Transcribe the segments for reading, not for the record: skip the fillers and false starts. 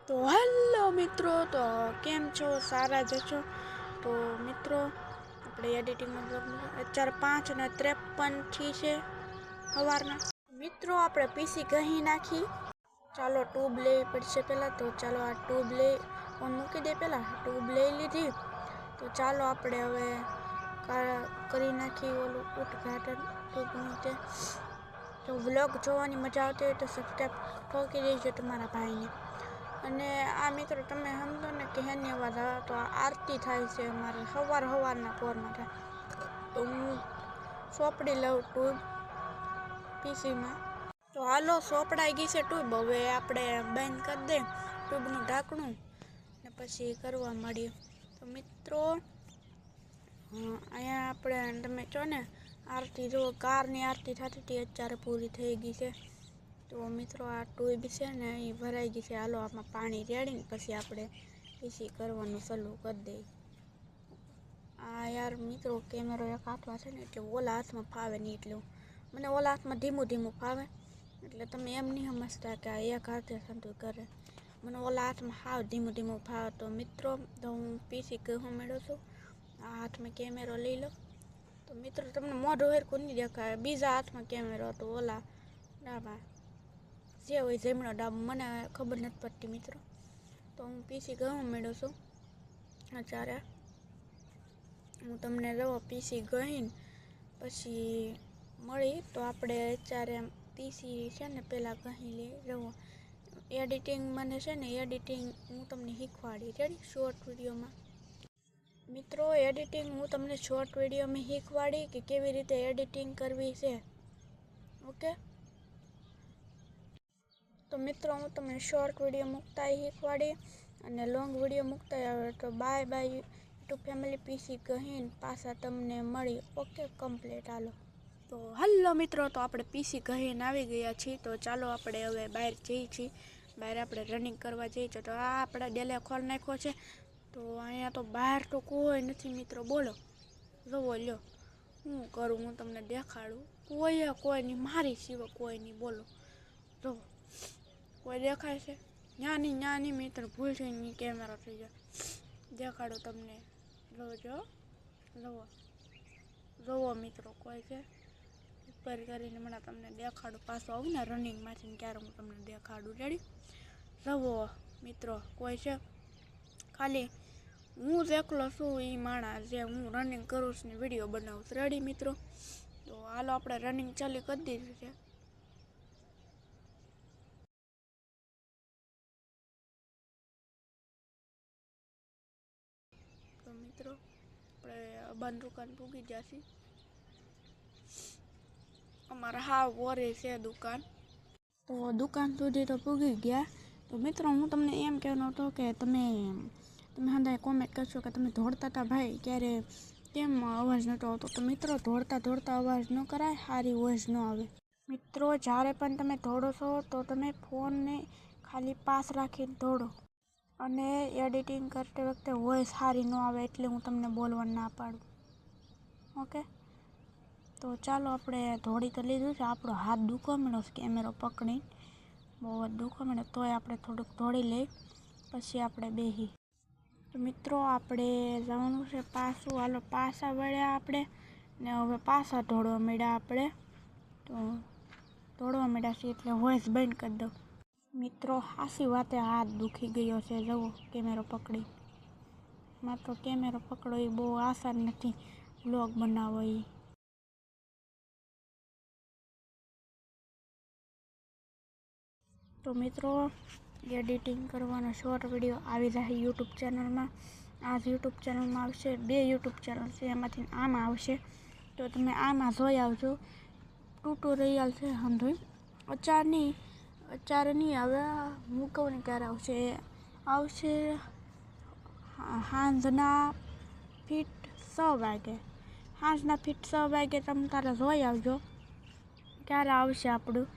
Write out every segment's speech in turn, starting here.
તો હેલો મિત્રો, તો કેમ છો? સારા જ છો? તો મિત્રો આપણે એડિટિંગમાં અત્યારે 5:53 છે સવારના. મિત્રો આપણે પીસી કહી નાખી. ચાલો ટ્યુબ લેવી પડશે પહેલાં, તો ચાલો આ ટ્યુબ ઓન મૂકી દે. પહેલાં ટ્યુબ લઈ લીધી, તો ચાલો આપણે હવે કરી નાખી ઓલું ઉદ્ઘાટન ટ્યુબનું. તે તો વ્લોગ જોવાની મજા આવતી હોય તો સબસ્ક્રાઈબ ઠોકી દેજો તમારા ભાઈને. અને આ મિત્રો તમે સમજો ને કે હેની અવાજ આવે, તો આ આરતી થાય છે અમારે સવારના પોરમાં થાય. તો હું સોંપડી લઉં ટ્યુબ પીસીમાં. તો હાલો, સોંપડાઈ ગઈ છે ટ્યુબ. હવે આપણે બંધ કરી દે ટ્યુબનું ઢાંકણું ને પછી કરવા માંડીએ. તો મિત્રો અહીંયા આપણે તમે છો ને આરતી જુઓ, કારની આરતી થતી હતી, અત્યારે પૂરી થઈ ગઈ છે. તો મિત્રો આ ટ્યુબ છે ને એ ભરાઈ ગઈ છે. હાલો આમાં પાણી રેડીને પછી આપણે પીસી કરવાનું ચાલુ કરી દઈએ. આ યાર મિત્રો કેમેરો એક હાથમાં છે ને એટલે ઓલા હાથમાં ફાવે નહીં, એટલે મને ઓલા હાથમાં ધીમું ફાવે. એટલે તમે એમ નહીં સમજતા કે આ એક હાથે સંતું કરે. મને ઓલા હાથમાં હાવ ધીમું ફાવે. તો મિત્રો તો હું પીસી કહું મેળવું છું. આ હાથમાં કેમેરો લઈ લો. તો મિત્રો તમને મોઢું હેરખું નહીં દેખાય. બીજા હાથમાં કેમેરો હતો, ઓલા ડાબા જે હોય જમણો ડાબો મને ખબર નથી પડતી મિત્રો. તો હું પીસી કહું મેળવું છું. અત્યારે હું તમને રહો પીસી ગહીને પછી મળી. તો આપણે અત્યારે પીસી છે ને પહેલાં કહી લઈ રહો. એડિટિંગ મને છે ને એડિટિંગ હું તમને શીખવાડી. રેડી? શોર્ટ વિડીયોમાં મિત્રો એડિટિંગ હું તમને શોર્ટ વિડીયોમાં શીખવાડી કે કેવી રીતે એડિટિંગ કરવી છે. ઓકે, તો મિત્રો હું તમને શોર્ટ વિડીયો મૂકતા શીખવાડી અને લોંગ વિડીયો મૂકતા આવે. તો બાય યુટ્યુબ ફેમિલી, પીસી કહીને પાછા તમને મળી. Okay complete. હાલો, તો હલો મિત્રો, તો આપણે પીસી કહીને આવી ગયા છીએ. તો ચાલો આપણે હવે બહાર જઈએ છીએ. બહાર આપણે રનિંગ કરવા જઈએ છીએ. તો આ આપણે ડેલે ખોલ નાખ્યો છે. તો અહીંયા તો બહાર તો કોઈ નથી મિત્રો. બોલો, જોવો લ્યો હું કરું, હું તમને દેખાડું. કોઈની મારી સિવાય કોઈ નહીં. બોલો, જોવો કોઈ દેખાય છે? ન્યાની મિત્ર ભૂલ છે ની કેમેરા થઈ જાય. દેખાડો તમને. જોવો મિત્રો કોઈ છે? ઉપર કરીને મને તમને દેખાડું. પાછો આવું ને રનિંગમાંથી ક્યારે હું તમને દેખાડું. રેડી? જોવો મિત્રો કોઈ છે? ખાલી હું જ એકલો છું એ માણસ જે હું રનિંગ કરું છું ને વિડીયો બનાવું છું. રેડી મિત્રો? તો હાલો આપણે રનિંગ ચાલુ કરી દીધું છે. તો મિત્રો આપણે બંધ દુકાન પૂગી જશે. અમારે હાવ વરે છે દુકાન. તો દુકાન સુધી તો પૂગી ગયા. તો મિત્રો હું તમને એમ કહેવાનો હતો કે તમે હંધાય કોમેન્ટ કરશો કે તમે દોડતા હતા ભાઈ ક્યારે, કેમ અવાજ નહોતો આવતો. તો મિત્રો દોડતા અવાજ ન કરાય, સારી વોઇસ ન આવે. મિત્રો જ્યારે પણ તમે દોડો છો તો તમે ફોનને ખાલી પાસ રાખીને દોડો. અને એડિટિંગ કરતી વખતે વોઇસ સારી ન આવે એટલે હું તમને બોલવાનું ના પાડું. ઓકે, તો ચાલો આપણે દોડી તો લીધું છે. આપણો હાથ દુખવા મળ્યો છે કેમેરો પકડીને, બહુ જ દુખવા મળે. તોય આપણે થોડુંક દોડી લઈ પછી આપણે બેસી. તો મિત્રો આપણે જવાનું છે પાછું. હાલો પાછા વળ્યા આપણે ને હવે પાછા દોડવા મળ્યા આપણે. તો દોડવા મળ્યા છીએ એટલે વોઇસ બંધ કરી દઉં. મિત્રો સાચી વાતે હાથ દુખી ગયો છે. જવો કેમેરો પકડી. માત્ર કેમેરો પકડો એ બહુ આસાન નથી વ્લોગ બનાવો એ. તો મિત્રો એડિટિંગ કરવાનો શોર્ટ વિડીયો આવી જાય યુટ્યુબ ચેનલમાં. આ જ યુટ્યુબ ચેનલમાં આવશે. 2 યુટ્યુબ ચેનલ છે, એમાંથી આમાં આવશે. તો તમે આમાં જોઈ આવજો. ટ્યુટોરિયલ છે સમજો. અત્યારે નહીં આવે. હું કહું ને ક્યારે આવશે સાંજના ફીટ 6 વાગે. સાંજના ફીટ 6 વાગે તમે તારે જોઈ આવજો ક્યારે આવશે આપણું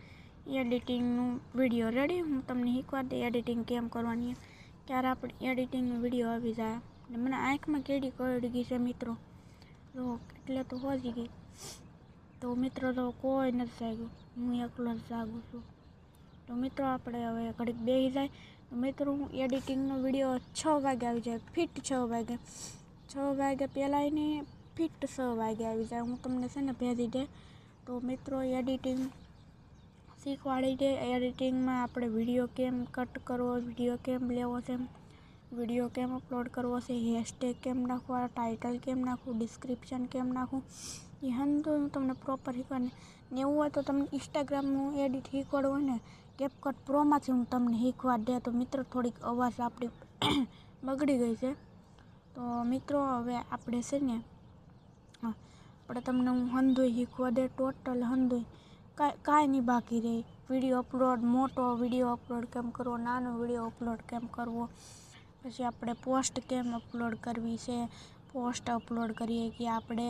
એડિટિંગનું વિડીયો. રેડી? હું તમને શીખવાડી દઈ એડિટિંગ કેમ કરવાની. ક્યારે આપણે એડિટિંગનો વિડીયો આવી જાય. ને મને આંખમાં કેડી કરડી ગઈ છે મિત્રો. તો એટલે તો હોજી ગઈ. તો મિત્રો તો કોઈ નથી જાગ્યું, હું એકલો જ જાગું છું. તો મિત્રો આપણે હવે ઘડીક બેસી જાય તો મિત્રો હું એડિટિંગનો વિડીયો 6 વાગે આવી જાય, ફિટ 6 વાગે, 6 વાગે પહેલાં એને ફિટ 6 વાગે આવી જાય. હું તમને છે ને ભેજી દે. તો મિત્રો એડિટિંગ શીખવાડી દે. એડિટિંગમાં આપણે વિડીયો કેમ કટ કરવો, વિડીયો કેમ લેવો છે, વિડીયો કેમ અપલોડ કરવો છે, હેશટેગ કેમ નાખવા, ટાઇટલ કેમ નાખવું, ડિસ્ક્રિપ્શન કેમ નાખવું, એ હું તમને પ્રોપર શીખવાડે. ને એવું હોય તો તમને ઇન્સ્ટાગ્રામનું એડિટ શીખવાડવું હોય ને, કેપકટ પ્રોમાંથી હું તમને શીખવાડ દે. તો મિત્રો થોડીક અવાજ આપણી બગડી ગઈ છે. તો મિત્રો હવે આપણે છે ને આપણે તમને હું હંધોઈ શીખવા દે, ટોટલ હંધોઈ કાંઈ નહીં બાકી રહે. વિડીયો અપલોડ, મોટો વિડીયો અપલોડ કેમ કરવો, નાનો વિડીયો અપલોડ કેમ કરવો, પછી આપણે પોસ્ટ કેમ અપલોડ કરવી છે, પોસ્ટ અપલોડ કરીએ કે આપણે,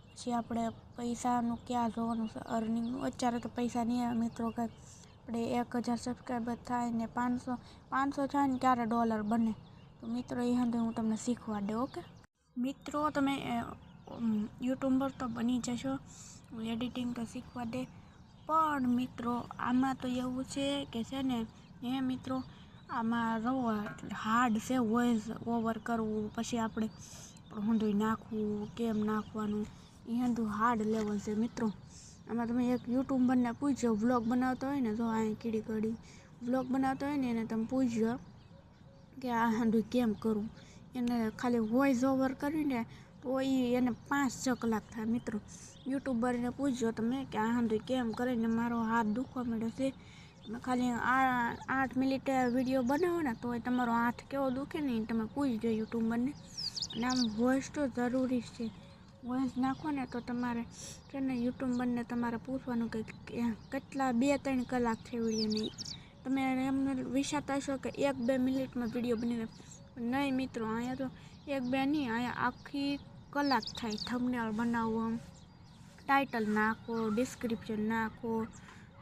પછી આપણે પૈસાનું ક્યાં જોવાનું છે, અર્નિંગનું. અત્યારે તો પૈસા નહીં આવે મિત્રો, કાંઈ આપણે 1000 સબસ્ક્રાઈબર થાય ને 500 થાય ને ક્યારે ડોલર બને. તો મિત્રો એ હંધે હું તમને શીખવાડ દઉં. ઓકે મિત્રો, તમે યુટ્યુબર તો બની જશો, એડિટિંગ તો શીખવા દે. પણ મિત્રો આમાં તો એવું છે કે છે ને મિત્રો આમાં હાર્ડ છે વોઇસ ઓવર કરવું, પછી આપણે હંધું નાખવું, કેમ નાખવાનું, એ હંધું હાર્ડ લેવલ છે મિત્રો. આમાં તમે એક યુટ્યુબરને પૂછજો, વ્લોગ બનાવતો હોય ને, જો અહીં કીડી કડી વ્લોગ બનાવતો હોય ને એને તમે પૂછજો કે આ હંધું કેમ કરવું. એને ખાલી વોઇસ ઓવર કરીને તો એને 5-6 કલાક થાય મિત્રો. યુટ્યુબરને પૂછજો તમે કે આ હંધું કેમ કરીને મારો હાથ દુખવા માંડ્યો છે. તમે ખાલી 8 મિનિટે વિડીયો બનાવો ને તો તમારો હાથ કેવો દુખે ને તમે પૂછજો યુટ્યુબરને. અને આમ વોઇસ તો જરૂરી છે. વોઇસ નાખો ને તો તમારે છે ને યુટ્યુબરને તમારે પૂછવાનું કે કેટલા 2-3 કલાક છે વિડીયોની. તમે એમને વિચારતા હશો કે 1-2 મિનિટમાં વિડીયો બની જાય. નહીં મિત્રો, અહીંયા તો 1-2 નહીં, અહીંયા આખી કલાક થાય. થંબનેલ બનાવવો, ટાઇટલ નાખો, ડિસ્ક્રિપ્શન નાખો,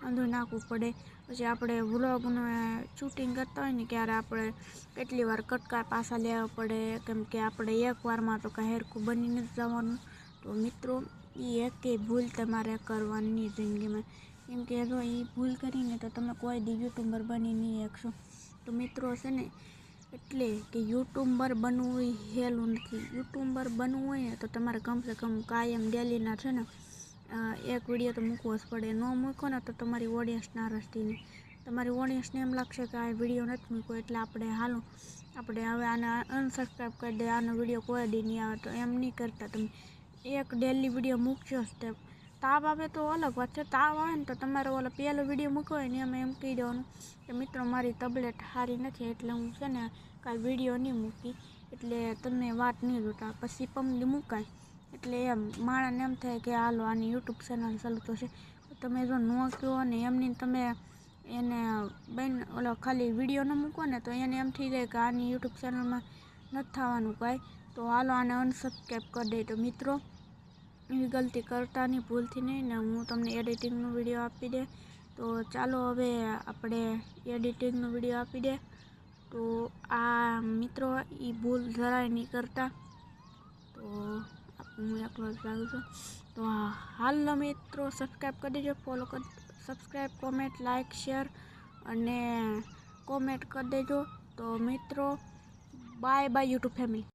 બધું નાખવું પડે. પછી આપણે વ્લોગનું શૂટિંગ કરતા હોય ને ત્યારે આપણે કેટલી વાર કટકા પાછા લેવા પડે, કેમ કે આપણે એકવારમાં તો કાંઈ હેરખું બની નથી જવાનું. તો મિત્રો એ એકેય ભૂલ તમારે કરવાની જિંદગીમાં, કેમ કે જો એ ભૂલ કરીને તો તમે કોઈ દી યુટ્યુબર બની નહીં શકશો. તો મિત્રો છે ને એટલે કે યુટ્યુબર બનવું એ સહેલું નથી. યુટ્યુબર બનવું હોય ને તો તમારે કમસે કમ કાયમ ડેલીના છે ને એક વિડીયો તો મૂકવો જ પડે. ન મૂકો ને તો તમારી ઓડિયન્સ નારાજ થઈને, તમારી ઓડિયન્સને એમ લાગશે કે આ વિડીયો નથી મૂક્યો એટલે આપણે આપણે હવે આને અનસબસ્ક્રાઈબ કરી દે, આનો વિડીયો કોઈ દી નહીં આવે. તો એમ નહીં કરતા, તમે એક ડેલી વિડીયો મૂકજો જ. તે તાવ આવે તો અલગ વાત છે. તાવ આવે ને તો તમારે ઓલો પહેલો વિડીયો મૂક્યો હોય ને એમ કહી દેવાનું કે મિત્રો મારી તબિયત સારી નથી એટલે હું છે ને કાંઈ વિડીયો નહીં મૂકી, એટલે તમે વાત નહીં જોતા. પછી પમદી મુકાય એટલે એમ માણસને એમ થાય કે હાલો આની યુટ્યુબ ચેનલ ચાલુ તો છે. તમે જો ન કહો ને એમની તમે એને ઓલો ખાલી વિડીયો ન મૂકો ને તો એને એમ થઈ જાય કે આની યુટ્યુબ ચેનલમાં નથી થવાનું કાંઈ, તો હાલો આને અનસબસ્ક્રાઈબ કરી દે. તો મિત્રો એવી ગલતી કરતા નહીં, ભૂલથી નહીં. ને હું તમને એડિટિંગનો વિડીયો આપી દે. તો ચાલો હવે આપણે એડિટિંગનો વિડીયો આપી દે. તો આ મિત્રો એ ભૂલ જરાય નહીં કરતા. તો હું એકલો જ લાગું છું. તો હાલો મિત્રો સબસ્ક્રાઈબ કરી દેજો, ફોલો કરી, સબસ્ક્રાઈબ, કોમેન્ટ, લાઇક, શેર અને કોમેન્ટ કરી દેજો. તો મિત્રો બાય બાય યુટ્યુબ ફેમિલી.